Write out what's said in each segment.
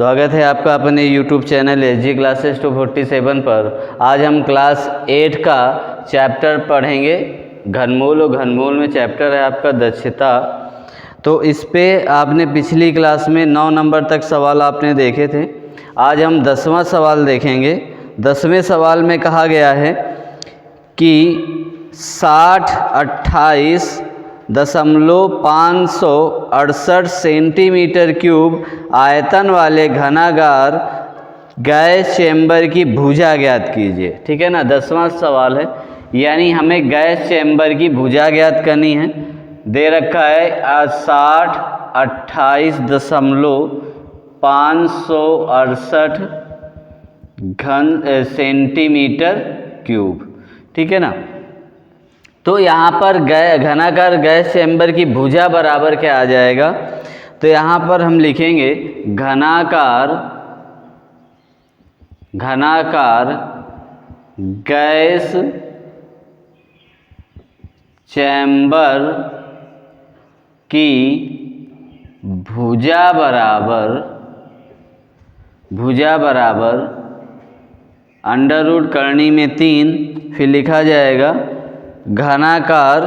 स्वागत है आपका अपने YouTube चैनल SG क्लासेस 247 पर। आज हम क्लास 8 का चैप्टर पढ़ेंगे घनमूल, और घनमूल में चैप्टर है आपका दक्षता। तो इस पे आपने पिछली क्लास में 9 नंबर तक सवाल आपने देखे थे। आज हम 10वां सवाल देखेंगे। 10वें सवाल में कहा गया है कि 6028.568 सेंटीमीटर क्यूब आयतन वाले घनागार गैस चैम्बर की भुजा ज्ञात कीजिए। ठीक है ना, 10वां सवाल है, यानी हमें गैस चैम्बर की भुजा ज्ञात करनी है। दे रखा है 6028.568 सेंटीमीटर क्यूब। ठीक है ना, तो यहाँ पर घनाकार गैस चैम्बर की भुजा बराबर क्या आ जाएगा? तो यहाँ पर हम लिखेंगे घनाकार गैस चैम्बर की भुजा बराबर अंडर रूट करनी में 3, फिर लिखा जाएगा घनाकार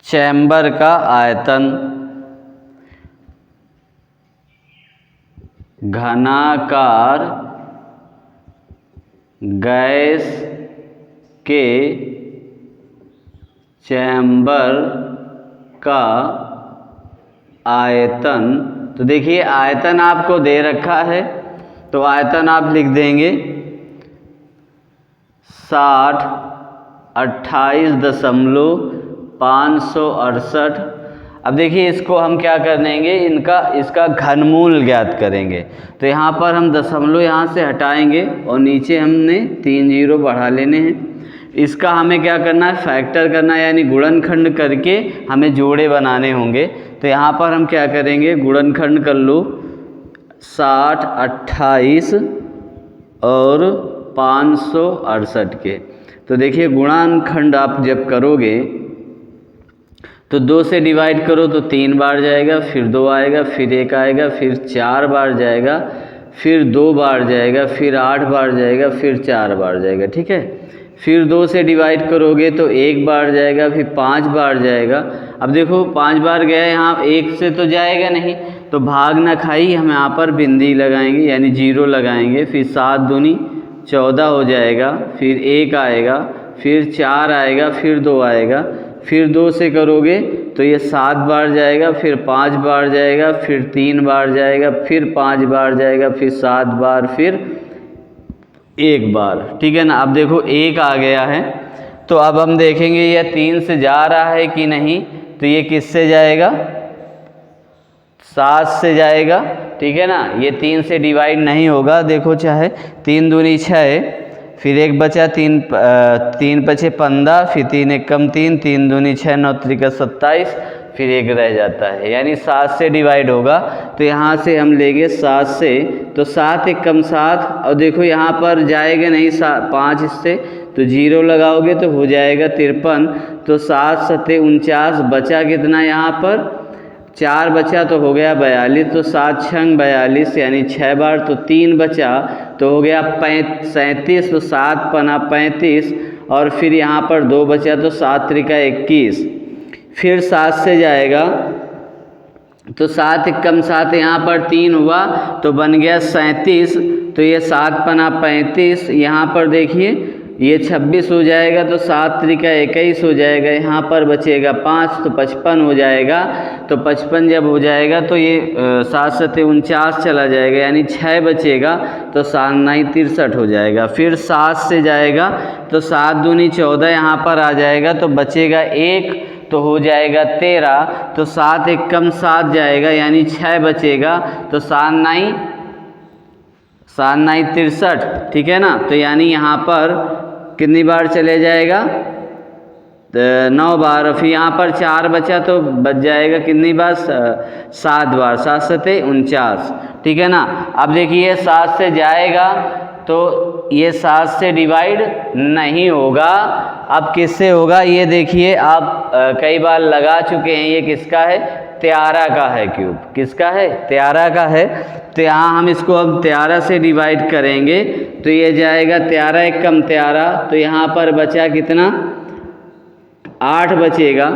चैम्बर का आयतन। घनाकार गैस के चैम्बर का आयतन। तो देखिए आयतन आपको दे रखा है, तो आयतन आप लिख देंगे 6028.568। अब देखिए इसको हम क्या कर देंगे, इसका घनमूल ज्ञात करेंगे। तो यहाँ पर हम दशमलव यहाँ से हटाएंगे और नीचे हमने 3 जीरो बढ़ा लेने हैं। इसका हमें क्या करना है, फैक्टर करना है, यानी गुणनखंड करके हमें जोड़े बनाने होंगे। तो यहाँ पर हम क्या करेंगे, गुणनखंड कर लो 6028 और 568 के। तो देखिए गुणनखंड आप जब करोगे तो 2 से डिवाइड करो तो 3 बार जाएगा, फिर 2 आएगा, फिर 1 आएगा, फिर 4 बार जाएगा, फिर 2 बार जाएगा, फिर 8 बार जाएगा, फिर 4 बार जाएगा। ठीक है, फिर 2 से डिवाइड करोगे तो 1 बार जाएगा, फिर 5 बार जाएगा। अब देखो 5 बार गया, यहाँ 1 से तो जाएगा नहीं, तो भाग ना खाई हम यहाँ पर बिंदी लगाएंगे, यानी 0 लगाएंगे। फिर 7 दूनी 14 हो जाएगा, फिर 1 आएगा, फिर 4 आएगा, फिर 2 आएगा, फिर 2 से करोगे तो ये 7 बार जाएगा, फिर 5 बार जाएगा, फिर 3 बार जाएगा, फिर 5 बार जाएगा, फिर 7 बार, फिर 1 बार। ठीक है ना, अब देखो 1 आ गया है, तो अब हम देखेंगे यह 3 से जा रहा है कि नहीं। तो ये किससे जाएगा, 7 से जाएगा। ठीक है ना, ये 3 से डिवाइड नहीं होगा। देखो चाहे 3 दूनी 6, फिर 1 बचा, 3 पचे 15, फिर 3 1 कम 3, 3 दूनी 6, 9 त्रिका 27, फिर 1 रह जाता है, यानी 7 से डिवाइड होगा। तो यहाँ से हम लेंगे 7 से, तो 7 1 कम 7, और देखो यहाँ पर जाएगा नहीं 5 इससे, तो 0 लगाओगे तो हो जाएगा 53। तो 7 7 49, बचा कितना यहाँ पर 4 बचा, तो हो गया 42। तो 7 6 42, यानी 6 बार, तो 3 बचा तो हो गया 37। तो 7 पना 35, और फिर यहाँ पर 2 बचा तो 7 त्रिका 21। फिर 7 से जाएगा तो 7 1 कम 7, यहाँ पर 3 हुआ तो बन गया 37। तो ये 7 पना 35, यहाँ पर देखिए ये 26 हो जाएगा, तो 7 त्रिका 21 हो जाएगा, यहाँ पर बचेगा 5, तो 55 हो जाएगा। तो 55 जब हो जाएगा तो ये 7 7 49 चला जाएगा, यानी 6 बचेगा, तो 7 9 63 हो जाएगा। फिर 7 से जाएगा तो 7 दूनी 14, यहाँ पर आ जाएगा, तो बचेगा 1, तो हो जाएगा 13। तो 7 1 कम 7 जाएगा, यानी 6 बचेगा, तो 7 9 63। ठीक है ना, तो यानी यहाँ पर कितनी बार चले जाएगा, 9 बार। फिर यहाँ पर 4 बचा तो बच जाएगा कितनी बार, 7 बार, 7 7 49। ठीक है ना, अब देखिए 7 से जाएगा तो ये 7 से डिवाइड नहीं होगा। अब किससे होगा ये देखिए, आप कई बार लगा चुके हैं, ये किसका है, त्यारा का है क्यूब। किसका है? त्यारा का है। तो यहाँ हम इसको अब त्यारा से डिवाइड करेंगे तो ये जाएगा त्यारा एक कम त्यारा, तो यहाँ पर बचा कितना? 8 बचेगा,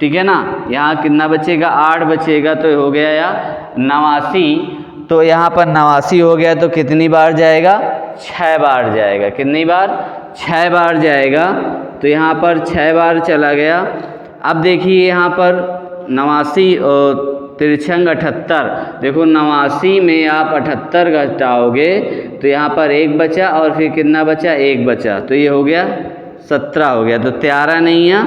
ठीक है ना। यहाँ कितना बचेगा? 8 बचेगा, तो हो गया या 89। तो यहाँ पर 89 हो गया, तो कितनी बार जाएगा? 6 बार जाएगा। कितनी बार? 6 बार जाएगा। तो यहाँ पर 6 बार चला गया। अब देखिए यहाँ पर 89 और तिरछंग 78, देखो 89 में आप 78 घटाओगे तो यहाँ पर 1 बचा और फिर कितना बचा? 1 बचा, तो ये हो गया 17 हो गया। तो त्यारा नहीं है,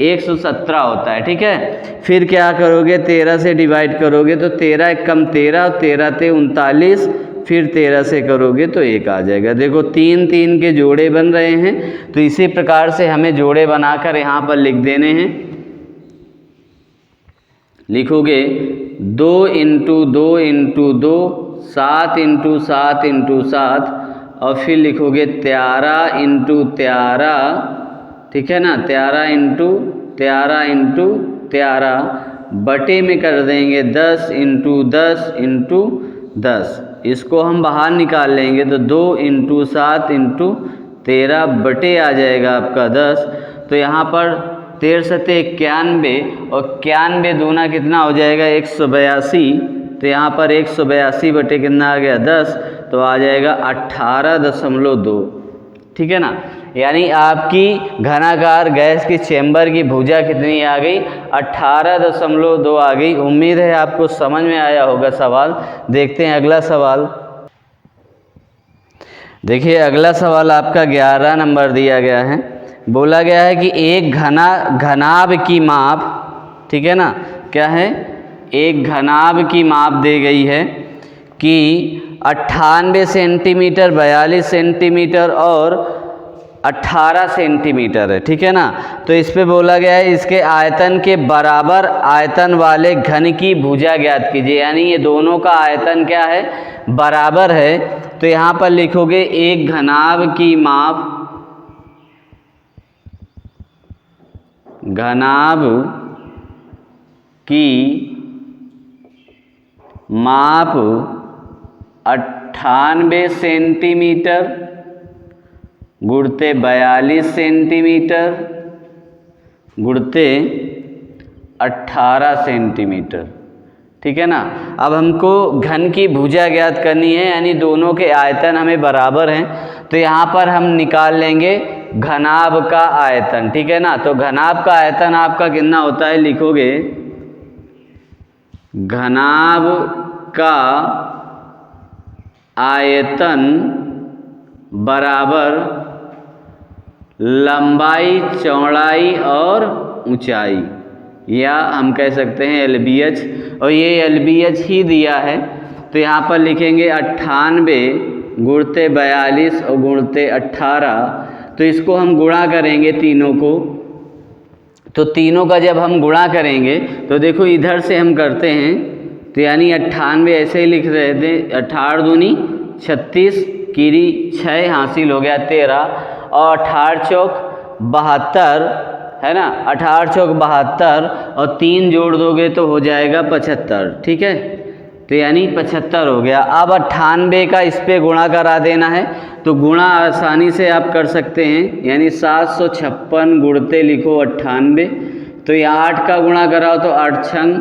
117 होता है, ठीक है। फिर क्या करोगे? 13 से डिवाइड करोगे तो 13 एक कम 13 और 13 ते 39, फिर 13 से करोगे तो 1 आ जाएगा। देखो 3 3 के जोड़े बन रहे हैं, तो इसी प्रकार से हमें जोड़े बनाकर यहाँ पर लिख देने हैं। लिखोगे 2 × 2 × 2 7 × 7 × 7 और फिर लिखोगे 13 × 13, ठीक है ना। 13 × 13 × 13 बटे में कर देंगे 10 × 10 × 10। इसको हम बाहर निकाल लेंगे तो 2 × 7 × 13 बटे आ जाएगा आपका 10। तो यहाँ पर 13 सत्ते 91 और 91 दूना कितना हो जाएगा? 182। तो यहाँ पर 182 बटे कितना आ गया? 10, तो आ जाएगा 18.2, ठीक है ना। यानी आपकी घनाकार गैस की चेंबर की भुजा कितनी आ गई? 18.2 आ गई। उम्मीद है आपको समझ में आया होगा सवाल। देखते हैं अगला सवाल। देखिए अगला सवाल आपका 11 नंबर दिया गया है। बोला गया है कि एक घनाभ की माप, ठीक है ना, क्या है? एक घनाभ की माप दी गई है कि 98 सेंटीमीटर, 42 सेंटीमीटर और 18 सेंटीमीटर है, ठीक है ना। तो इस पे बोला गया है इसके आयतन के बराबर आयतन वाले घन की भुजा ज्ञात कीजिए। यानी ये दोनों का आयतन क्या है? बराबर है। तो यहाँ पर लिखोगे एक घनाभ की माप, घनाभ की माप 98 सेंटीमीटर गुणते 42 सेंटीमीटर गुणते 18 सेंटीमीटर, ठीक है ना। अब हमको घन की भुजा ज्ञात करनी है, यानी दोनों के आयतन हमें बराबर हैं। तो यहाँ पर हम निकाल लेंगे घनाभ का आयतन, ठीक है ना। तो घनाभ का आयतन आपका कितना होता है? लिखोगे घनाभ का आयतन बराबर लंबाई, चौड़ाई और ऊंचाई, या हम कह सकते हैं LBH, और ये LBH ही दिया है। तो यहाँ पर लिखेंगे 98 गुणते 42 और गुणते 18। तो इसको हम गुणा करेंगे तीनों को। तो तीनों का जब हम गुणा करेंगे तो देखो इधर से हम करते हैं, तो यानी 98 ऐसे ही लिख रहे थे, 18 दूनी 36 कीरी 6 हासिल हो गया 13, और 18 चौक 72 है ना। 18 चौक 72 और 3 जोड़ दोगे तो हो जाएगा 75, ठीक है। तो यानी 75 हो गया। अब 98 का इस पे गुणा करा देना है, तो गुणा आसानी से आप कर सकते हैं, यानी 756 गुणते लिखो 98। तो ये 8 का गुणा कराओ तो 8 छंग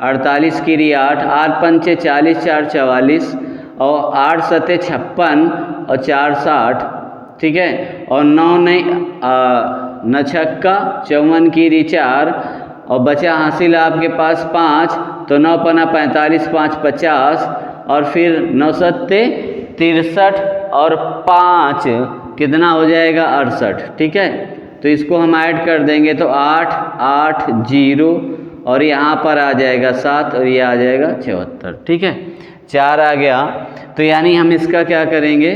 48 कीरी 8, 8 पंचे 40, 4 44 और 8 सते 56 और 4 60, ठीक है। और 9 9 छक्का 54 कीरी 4 और बचा हासिल आपके पास 5, तो 9 पना 45, 5 50 और फिर 9 सत्ते 63 और 5 कितना हो जाएगा? 68, ठीक है। तो इसको हम ऐड कर देंगे तो 8 8 0 और यहाँ पर आ जाएगा 7 और ये आ जाएगा 74, ठीक है। 4 आ गया। तो यानी हम इसका क्या करेंगे?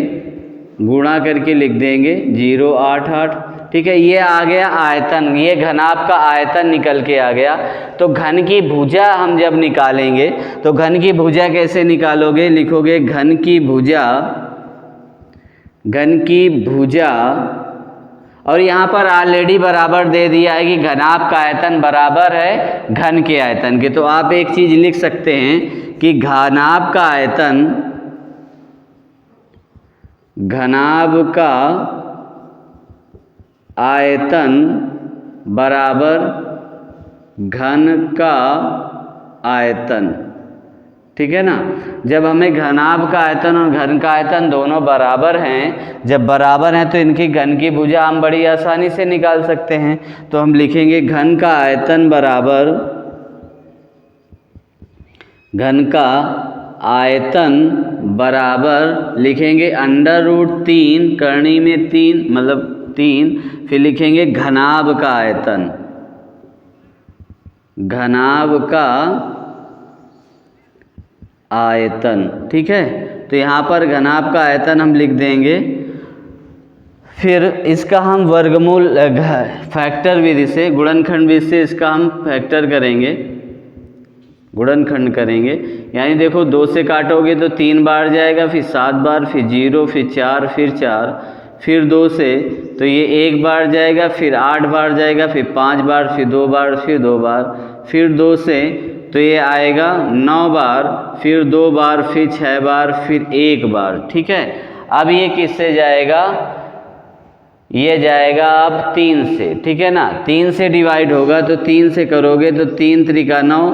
गुणा करके लिख देंगे 0 8 8, ठीक है। ये आ गया आयतन, ये घनाभ का आयतन निकल के आ गया। तो घन की भुजा हम जब निकालेंगे तो घन की भुजा कैसे निकालोगे? लिखोगे घन की भुजा और यहाँ पर ऑलरेडी बराबर दे दिया है कि घनाभ का आयतन बराबर है घन के आयतन के। तो आप एक चीज लिख सकते हैं कि घनाभ का आयतन बराबर घन का आयतन, ठीक है ना। जब हमें घनाभ का आयतन और घन का आयतन दोनों बराबर हैं, जब बराबर हैं तो इनकी घन की भुजा हम बड़ी आसानी से निकाल सकते हैं। तो हम लिखेंगे घन का आयतन बराबर लिखेंगे √3, करनी में 3 मतलब 3, फिर लिखेंगे घनाभ का आयतन, ठीक है। तो यहाँ पर घनाभ का आयतन हम लिख देंगे। फिर इसका हम वर्गमूल फैक्टर विधि से, गुणनखंड विधि से इसका हम फैक्टर करेंगे, गुणनखंड करेंगे। यानी देखो 2 से काटोगे तो 3 बार जाएगा, फिर 7 बार, फिर 0, फिर 4, फिर 4, फिर 2 से तो ये 1 बार जाएगा, फिर 8 बार जाएगा, फिर 5 बार, फिर 2 बार, फिर 2 बार, फिर 2 से तो ये आएगा 9 बार, फिर 2 बार, फिर 6 बार, फिर 1 बार, ठीक है। अब ये किससे जाएगा? ये जाएगा अब 3 से, ठीक है ना। 3 से डिवाइड होगा तो 3 से करोगे तो 3 त्रिका 9,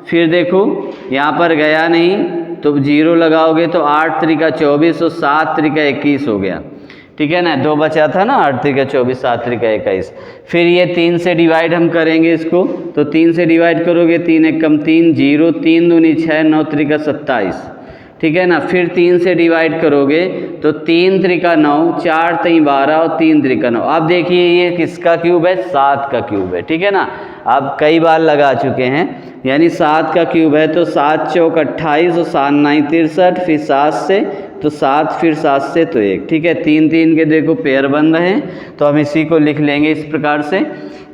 फिर देखो यहाँ पर गया नहीं तो 0 लगाओगे तो 8 त्रिका 24 और 7 त्रिका 21 हो गया, ठीक है ना। 2 बचा था ना, 8 त्रिका 24, 7 त्रिका 21। फिर ये 3 से डिवाइड हम करेंगे इसको, तो 3 से डिवाइड करोगे 3 एकम 3, 0, 3 दूनी 6, 9 त्रिका 27, ठीक है ना। फिर 3 से डिवाइड करोगे तो 3 त्रिका 9, 4 3 12 और 3 त्रिका 9। अब देखिए ये किसका क्यूब है? 7 का क्यूब है, ठीक है ना। अब कई बार लगा चुके हैं, यानी 7 का क्यूब है तो 7 चौक 28 और 7 9 63, फिर 7 से तो 7, फिर 7 से तो 1, ठीक है। 3 3 के देखो पेयर बन रहे हैं, तो हम इसी को लिख लेंगे इस प्रकार से,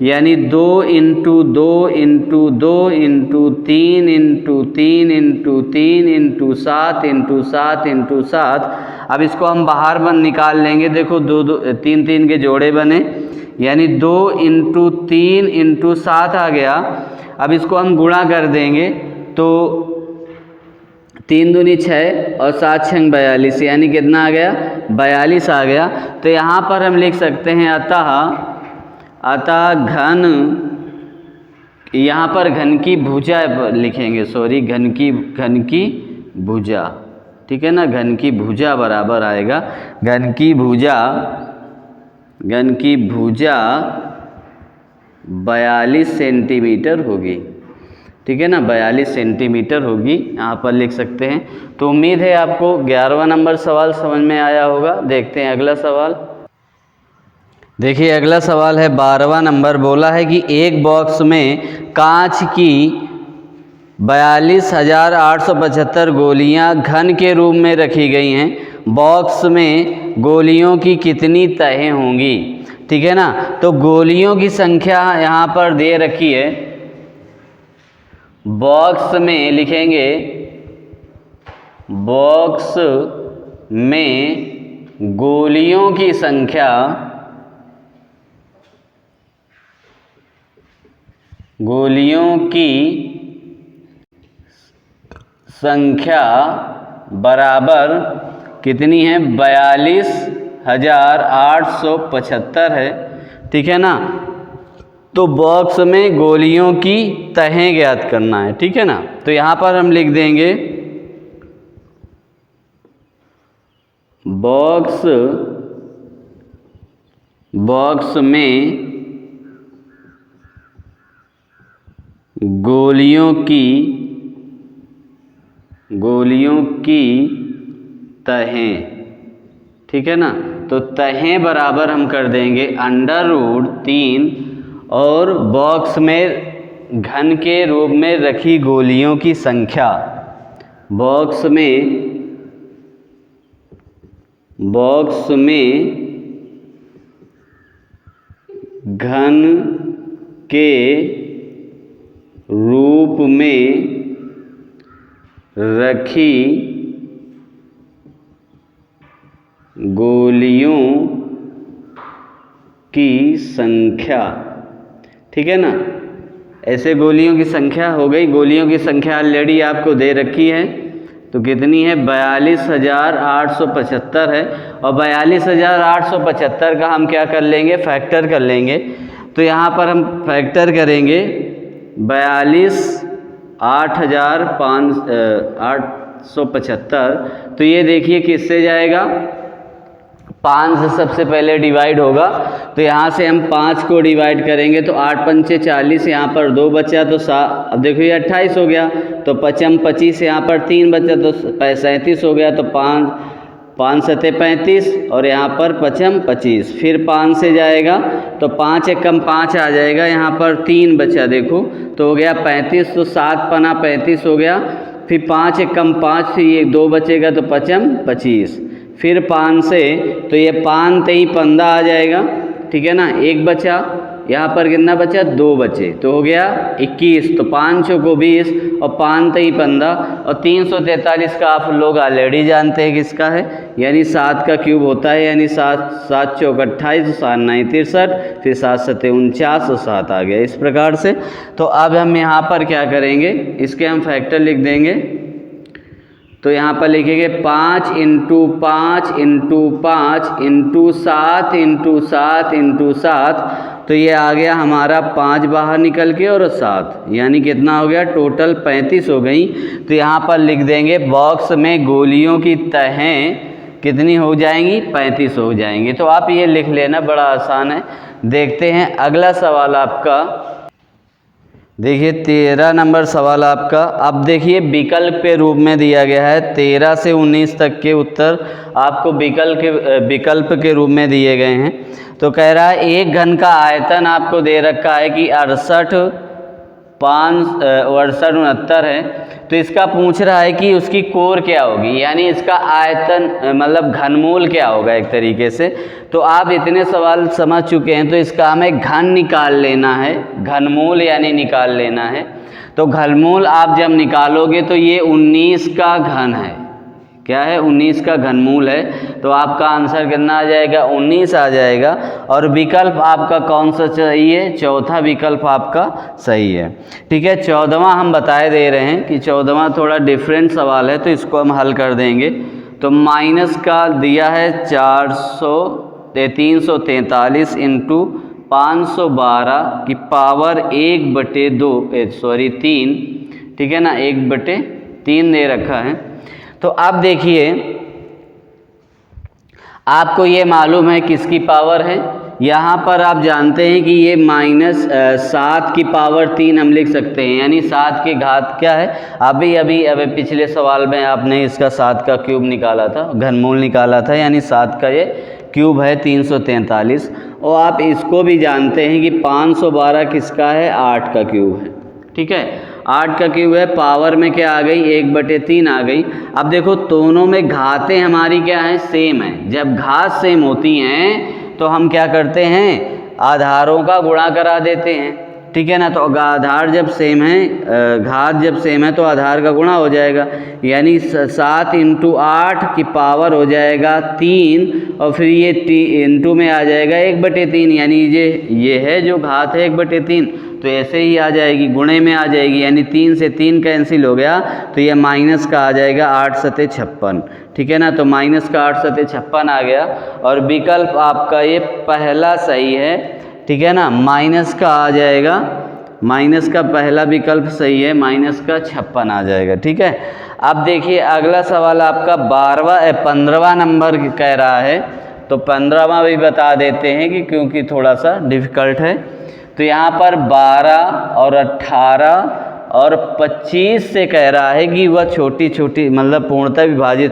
यानी 2 × 2 × 2 × 3 × 3 × 3 × 7 × 7 × 7। अब इसको हम बाहर निकाल लेंगे, देखो 2 2 3 3 के जोड़े बने, यानी 2 × 3 × 7 आ गया। अब इसको हम गुणा कर देंगे तो 3 दूनी 6 और 7 6 42, यानी कितना आ गया? 42 आ गया। तो यहाँ पर हम लिख सकते हैं अतः घन, यहाँ पर घन की भुजा लिखेंगे, सॉरी घन की भुजा, ठीक है ना। घन की भुजा बराबर आएगा, घन की भुजा 42 सेंटीमीटर होगी, ठीक है ना। 42 सेंटीमीटर होगी, यहाँ पर लिख सकते हैं। तो उम्मीद है आपको 11वां नंबर सवाल समझ में आया होगा। देखते हैं अगला सवाल। देखिए अगला सवाल है 12वां नंबर। बोला है कि एक बॉक्स में कांच की 42,875 गोलियां घन के रूप में रखी गई हैं। बॉक्स में गोलियों की कितनी तहें होंगी, ठीक है ना। तो गोलियों की संख्या यहाँ पर दे रखी है, बॉक्स में लिखेंगे, बॉक्स में गोलियों की संख्या बराबर कितनी है? 42,875 है, ठीक है ना। तो बॉक्स में गोलियों की तहें ज्ञात करना है, ठीक है ना। तो यहाँ पर हम लिख देंगे बॉक्स में गोलियों की तहें, ठीक है ना। तो तहें बराबर हम कर देंगे √3 और बॉक्स में घन के रूप में रखी गोलियों की संख्या, बॉक्स में घन के रूप में रखी गोलियों की संख्या, ठीक है ना। ऐसे गोलियों की संख्या हो गई, गोलियों की संख्या ऑलरेडी आपको दे रखी है, तो कितनी है 42,875 है। और 42,875 का हम क्या कर लेंगे, फैक्टर कर लेंगे। तो यहाँ पर हम फैक्टर करेंगे 42,875, तो ये देखिए किससे जाएगा, 5 से सबसे पहले डिवाइड होगा। तो यहाँ से हम 5 को डिवाइड करेंगे तो 8 पंचे 40, यहाँ पर 2 बचा तो अब देखो ये 28 हो गया। तो 5 25, यहाँ पर 3 बचा तो 37 हो गया। तो 5 सते 35 और यहाँ पर 5 25, फिर 5 से जाएगा तो 5 एकम 5 आ जाएगा, यहाँ पर 3 बचा देखो तो हो गया 35। तो 7 पना 35 हो गया। फिर 5 एकम 5, फिर ये 2 बचेगा तो 5 25, फिर 5 से तो ये 5 तेई 15 आ जाएगा, ठीक है ना। 1 बचा, यहाँ पर कितना बचा, 2 बचे तो हो गया 21। तो 5 को 20 और 5 तेई 15 और 343 का आप लोग ऑलरेडी जानते हैं किसका है, यानी 7 का क्यूब होता है, यानी 7 चौक 28, 7 9 63, फिर 7 सते 49 और 7 आ गया इस प्रकार से। तो अब हम यहाँ पर क्या करेंगे, इसके हम फैक्टर लिख देंगे। तो यहाँ पर लिखेंगे 5 × 5 × 5 × 7 × 7 × 7, तो ये आ गया हमारा 5 बाहर निकल के और 7, यानी कितना हो गया, टोटल 35 हो गई। तो यहाँ पर लिख देंगे बॉक्स में गोलियों की तहें कितनी हो जाएंगी, 35 हो जाएंगी। तो आप ये लिख लेना, बड़ा आसान है। देखते हैं अगला सवाल आपका, देखिए 13 नंबर सवाल आपका। अब देखिए विकल्प के रूप में दिया गया है, 13 से 19 तक के उत्तर आपको विकल्प के रूप में दिए गए हैं। तो कह रहा है एक घन का आयतन आपको दे रखा है कि 68 है। तो इसका पूछ रहा है कि उसकी कोर क्या होगी, यानी इसका आयतन मतलब घनमूल क्या होगा एक तरीके से। तो आप इतने सवाल समझ चुके हैं, तो इसका हमें घन निकाल लेना है, घनमूल यानी निकाल लेना है। तो घनमूल आप जब निकालोगे तो ये 19 का घन है, क्या है, 19 का घनमूल है। तो आपका आंसर कितना आ जाएगा, 19 आ जाएगा। और विकल्प आपका कौन सा चाहिए, चौथा विकल्प आपका सही है, ठीक है। 14वां हम बताए दे रहे हैं कि 14वां थोड़ा डिफरेंट सवाल है, तो इसको हम हल कर देंगे। तो माइनस का दिया है 343 × 512 की पावर 1/3, ठीक है ना, 1/3 दे रखा है। तो अब देखिए आपको ये मालूम है किसकी पावर है, यहाँ पर आप जानते हैं कि ये -7 की पावर 3 हम लिख सकते हैं, यानी 7 की घात क्या है, अभी पिछले सवाल में आपने इसका 7 का क्यूब निकाला था, घनमूल निकाला था, यानी 7 का ये क्यूब है 343। और आप इसको भी जानते हैं कि 512 किसका है, 8 का क्यूब है, ठीक है, 8 का क्यूब है। पावर में क्या आ गई, 1/3 आ गई। अब देखो दोनों में घातें हमारी क्या है, सेम है। जब घात सेम होती हैं तो हम क्या करते हैं, आधारों का गुणा करा देते हैं, ठीक है ना। तो आधार जब सेम है, घात जब सेम है तो आधार का गुणा हो जाएगा, यानी 7 × 8 की पावर हो जाएगा 3 और फिर ये इंटू में आ जाएगा 1/3, यानी ये है जो घात है 1/3, तो ऐसे ही आ जाएगी, गुणे में आ जाएगी, यानी 3 से 3 कैंसिल हो गया, तो ये माइनस का आ जाएगा 8 सते 56, ठीक है ना। तो माइनस का 8 सते 56 आ गया और विकल्प आपका ये पहला सही है, ठीक है ना। माइनस का आ जाएगा, माइनस का पहला विकल्प सही है, माइनस का 56 आ जाएगा, ठीक है। अब देखिए अगला सवाल आपका 15वां नंबर कह रहा है, तो 15वां भी बता देते हैं कि क्योंकि थोड़ा सा डिफ़िकल्ट है। तो यहाँ पर 12 और 18 और 25 से कह रहा है कि वह छोटी छोटी मतलब पूर्णतः विभाजित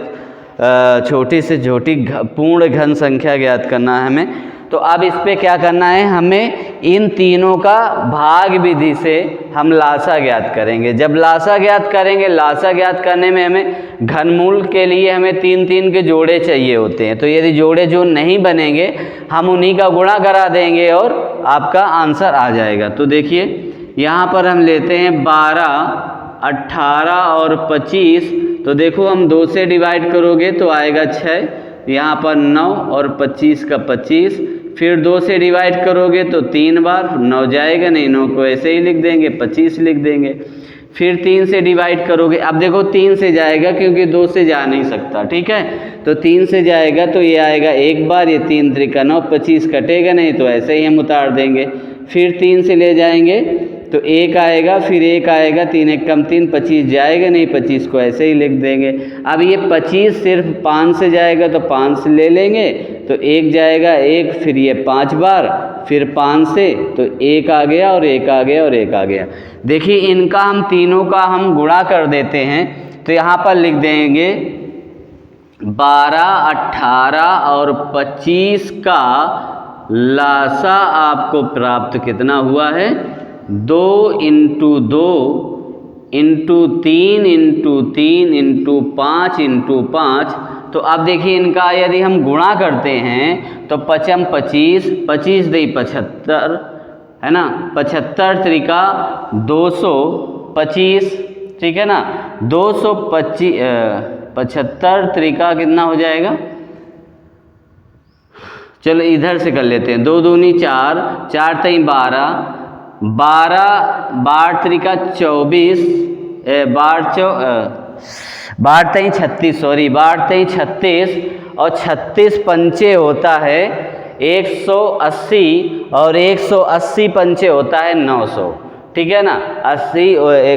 छोटी से छोटी पूर्ण घन संख्या ज्ञात करना है हमें। तो अब इस पे क्या करना है, हमें इन तीनों का भाग विधि से हम लासा ज्ञात करेंगे। जब लासा ज्ञात करेंगे, लासा ज्ञात करने में हमें घनमूल के लिए हमें 3 के जोड़े चाहिए होते हैं। तो यदि जोड़े जो नहीं बनेंगे हम उन्हीं का गुणा करा देंगे और आपका आंसर आ जाएगा। तो देखिए यहाँ पर हम लेते हैं 12, 18 और 25। तो देखो हम 2 से डिवाइड करोगे तो आएगा 6, यहाँ पर 9 और 25 का 25, फिर 2 से डिवाइड करोगे तो 3 बार, 9 जाएगा नहीं, 9 को ऐसे ही लिख देंगे, 25 लिख देंगे। फिर 3 से डिवाइड करोगे, अब देखो 3 से जाएगा क्योंकि 2 से जा नहीं सकता, ठीक है, तो 3 से जाएगा तो ये आएगा एक बार, ये 3 त्रिका 9, 25 कटेगा नहीं तो ऐसे ही हम उतार देंगे। फिर 3 से ले जाएंगे तो 1 आएगा, फिर 1 आएगा, 3 1 कम 3, 25 जाएगा नहीं, 25 को ऐसे ही लिख देंगे। अब ये 25 सिर्फ 5 से जाएगा तो 5 से ले लेंगे, तो 1 जाएगा 1, फिर ये 5 बार, फिर 5 से तो 1 आ गया और 1 आ गया और 1 आ गया। देखिए इनका हम तीनों का हम गुणा कर देते हैं, तो यहाँ पर लिख देंगे 12, 18 और 25 का लासा आपको प्राप्त कितना हुआ है, 2 into 2 into 3 into 3 into 5 into 5। तो अब देखिए इनका यदि हम गुणा करते हैं तो 5 25, 25 दई 75 है ना, 75 त्रिका 225, ठीक है ना, 225 75 त्रिका कितना हो जाएगा, चलो इधर से कर लेते हैं, 2 दूनी 4, 4 तई 12, 12 त्रिका 24, 12 तई 36, सॉरी 12 तई 36 और 36 पंचे होता है 180 और 180 पंचे होता है 900, ठीक है ना, 80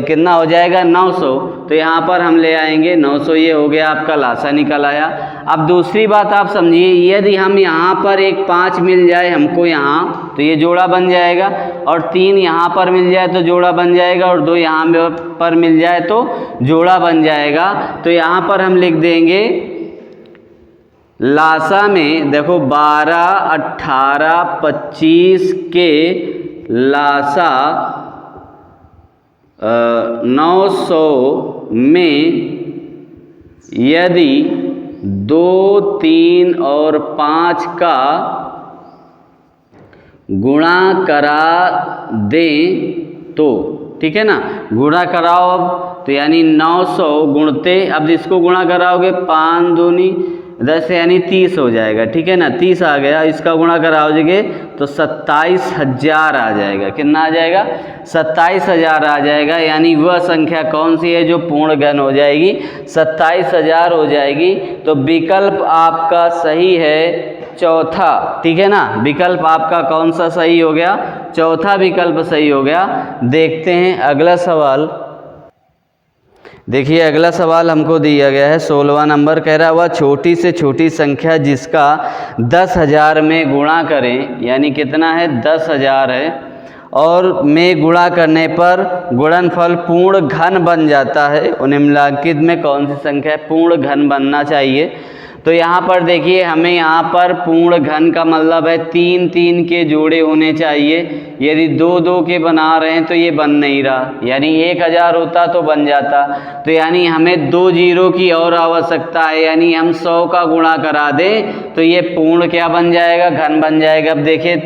कितना हो जाएगा 900, तो यहाँ पर हम ले आएंगे 900, ये हो गया आपका लासा निकल आया। अब दूसरी बात आप समझिए, यदि हम यहाँ पर एक 5 मिल जाए हमको यहाँ तो ये जोड़ा बन जाएगा, और 3 यहाँ पर मिल जाए तो जोड़ा बन जाएगा, और 2 यहाँ पर मिल जाए तो जोड़ा बन जाएगा। तो यहाँ पर हम लिख देंगे लासा में, देखो 12, 18, 25 के लासा 900 में यदि 2, 3 और 5 का गुणा करा दें तो, ठीक है ना, गुणा कराओ अब, तो यानी 900 गुणते, अब इसको गुणा कराओगे 5 दूनी 10 यानी 30 हो जाएगा, ठीक है ना, 30 आ गया, इसका गुणा कराओगे तो 27,000 आ जाएगा, कितना आ जाएगा 27,000 आ जाएगा। यानी वह संख्या कौन सी है जो पूर्ण घन हो जाएगी, 27,000 हो जाएगी। तो विकल्प आपका सही है चौथा, ठीक है ना, विकल्प आपका कौन सा सही हो गया, चौथा विकल्प सही हो गया। देखते हैं अगला सवाल। देखिए अगला सवाल हमको दिया गया है 16वां नंबर, कह रहा हुआ छोटी से छोटी संख्या जिसका 10,000 में गुणा करें, यानी कितना है 10,000 है, और में गुणा करने पर गुणनफल पूर्ण घन बन जाता है, निम्नलिखित में कौन सी संख्या पूर्ण घन बनना चाहिए। तो यहाँ पर देखिए हमें यहाँ पर पूर्ण घन का मतलब है 3 3 के जोड़े होने चाहिए। यदि 2 2 के बना रहे हैं तो ये बन नहीं रहा, यानी 1000 होता तो बन जाता। तो यानी हमें 2 जीरो की और आवश्यकता है, यानी हम 100 का गुणा करा दें तो ये पूर्ण क्या बन जाएगा, घन बन जाएगा। अब देखिए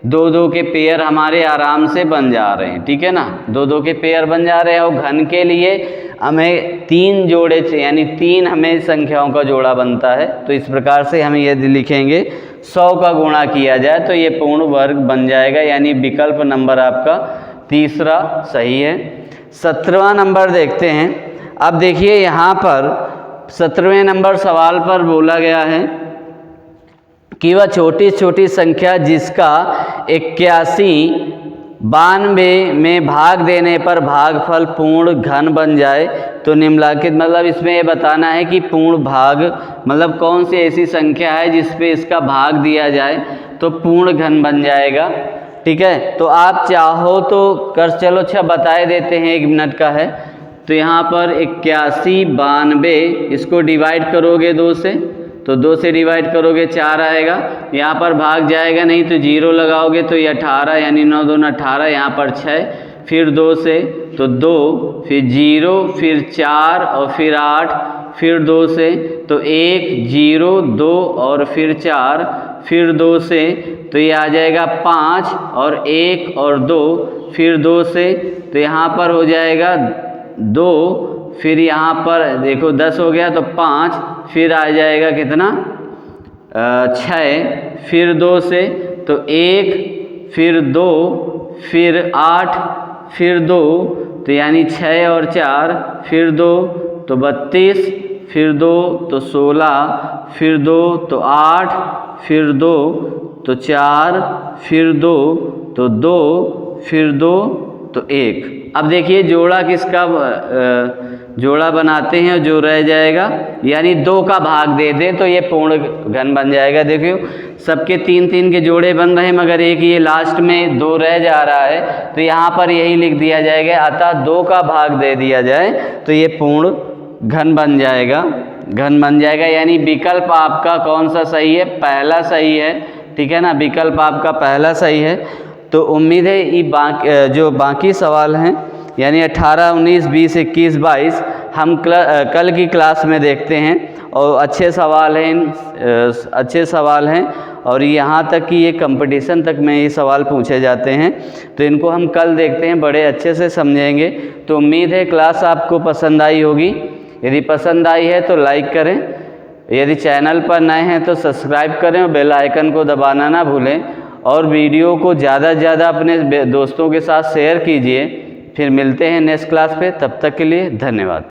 2 2 के पेयर हमारे आराम से बन जा रहे हैं, ठीक है ना, 2 2 के पेयर बन जा रहे हैं। और घन के लिए हमें 3 जोड़े चाहिए, यानी 3 हमें संख्याओं का जोड़ा बनता है। तो इस प्रकार से हम यदि लिखेंगे 100 का गुणा किया जाए तो ये पूर्ण वर्ग बन जाएगा, यानी विकल्प नंबर आपका तीसरा सही है। 17वां नंबर देखते हैं। अब देखिए यहाँ पर 17वें नंबर सवाल पर बोला गया है कि वह छोटी छोटी संख्या जिसका 81 92 में भाग देने पर भागफल पूर्ण घन बन जाए तो निम्नलिखित, मतलब इसमें ये बताना है कि पूर्ण भाग मतलब कौन सी ऐसी संख्या है जिस पे इसका भाग दिया जाए तो पूर्ण घन बन जाएगा, ठीक है। तो आप चाहो तो कर चलो, अच्छा बताए देते हैं, 1 मिनट का है। तो यहाँ पर 81 92 इसको डिवाइड करोगे 2 से, तो 2 से डिवाइड करोगे 4 आएगा, यहाँ पर भाग जाएगा नहीं तो 0 लगाओगे तो ये 18, यानी 9 2 18, यहाँ पर 6, फिर 2 से तो 2, फिर 0, फिर 4 और फिर 8, फिर 2 से तो 1 0 2 और फिर 4, फिर 2 से तो ये आ जाएगा 5 और 1 और 2, फिर 2 से तो यहाँ पर हो जाएगा 2, फिर यहाँ पर देखो 10 हो गया तो 5, फिर आ जाएगा कितना 6, फिर 2 से तो 1 फिर 2 फिर 8 फिर 2 तो यानी 6 और 4 फिर 2 तो 32 फिर 2 तो 16 फिर 2 तो 8 फिर 2 तो 4 फिर 2 तो 2 फिर 2 तो 1। अब देखिए जोड़ा किसका जोड़ा बनाते हैं, जो रह जाएगा यानी 2 का भाग दे दें तो ये पूर्ण घन बन जाएगा। देखियो सबके 3-3 के जोड़े बन रहे हैं, मगर एक ये लास्ट में 2 रह जा रहा है तो यहाँ पर यही लिख दिया जाएगा, अतः 2 का भाग दे दिया जाए तो ये पूर्ण घन बन जाएगा, घन बन जाएगा। यानी विकल्प आपका कौन सा सही है? पहला सही है, ठीक है ना, विकल्प आपका पहला सही है। तो उम्मीद है ये जो बाकी सवाल हैं यानी 18, 19, 20, 21, 22 हम कल की क्लास में देखते हैं। और अच्छे सवाल हैं और यहाँ तक कि ये कंपटीशन तक में ये सवाल पूछे जाते हैं, तो इनको हम कल देखते हैं, बड़े अच्छे से समझेंगे। तो उम्मीद है क्लास आपको पसंद आई होगी। यदि पसंद आई है तो लाइक करें, यदि चैनल पर नए हैं तो सब्सक्राइब करें और बेल आइकन को दबाना ना भूलें। और वीडियो को ज़्यादा से ज़्यादा अपने दोस्तों के साथ शेयर कीजिए। फिर मिलते हैं नेक्स्ट क्लास पे, तब तक के लिए धन्यवाद।